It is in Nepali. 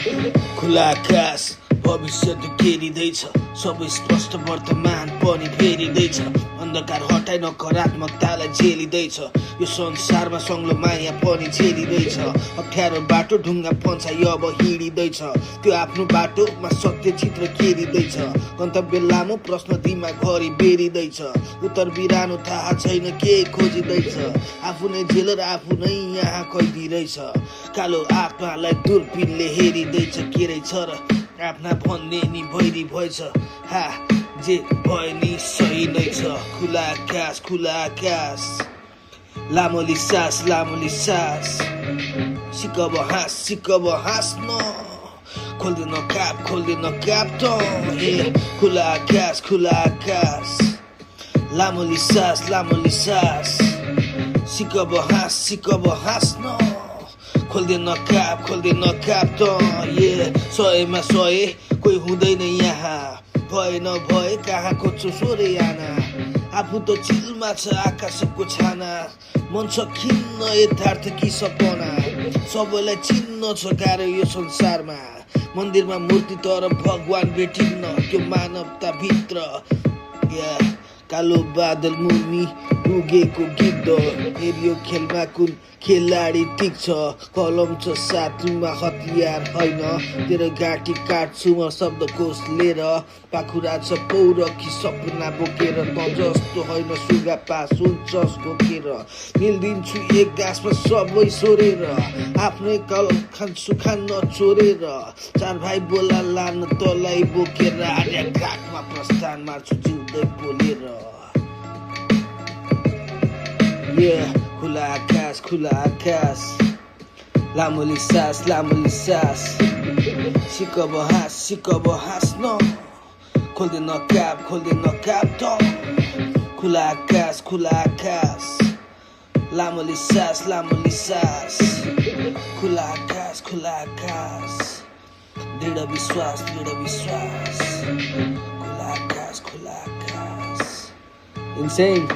खुला आकाश भविष्य त घेरिँदैछ, सबै स्पष्ट वर्तमान पनि फेरिँदैछ। अन्धकार हटाइ नकारात्मकतालाई झेलिँदैछ, यो संसारमा सङ्लो माया पनि झेलिँदैछ। अप्ठ्यारो बाटो ढुङ्गा पन्छाइ अब हिँडिँदैछ, त्यो आफ्नो बाटोमा सत्य चित्र घेरिँदैछ। गन्तव्य लामो प्रश्न दिमागभरि बेरिँदैछ, उत्तर बिरानो थाहा छैन के खोजिँदैछ। आफू नै जेलर आफू नै यहाँ कैदी रहेछ, कालो आत्मालाई दूरबीनले हेरिँदैछ। के रहेछ र आफ्ना भन्ने नि भैरी भएछ, हा जे भए नि सही नै छ। खुला आकाश खुला आकाश, लामोली सास लामोली सास, सिकब हाँस्न, खोल्दैन काप त ए। खुला आकाश लामोली सास सिकब हाँस्न, खोल्दैन काप त ए। 100मा 100 कोही हुँदैन यहाँ, भए नभए कहाँ खोज्छु सोरे आना। आफू त चिलमा छ आकाशको छाना, मन छ खिन्न यथार्थ कि सपना। सबैलाई चिन्न छ गाह्रो यो संसारमा, मन्दिरमा मूर्ति तर भगवान भेटिन्न त्यो मानवता भित्र। कालो बादल मुनि पुगेको गिद्ध, हेरियो खेलमा कुन खेलाडी टिक्छ। कलम छ साथमा हतियार होइन, तेरो घाँटी काट्छु म शब्दकोश लिएर। पाखुरा छ पौरखी सपना बोकेर, त जस्तो होइन सुगा पास हुन्छस् घोकेर। निल्दिन्छु एक गाँसमा सबै सोरेर, आफ्नै कल खान्छु खान्न चोरेर। 4 भाइ बोला लान तलाई बोकेर, आर्या घाटमा प्रस्थान मार्छु जिउँदै बोलेर। खुला आकाश लामोली सास सिकब हाँस्न, खोल्दैन काप त। खुला आकाश लामोली सास खुला आकाश दृढ विश्वास खुला आकाश Insane.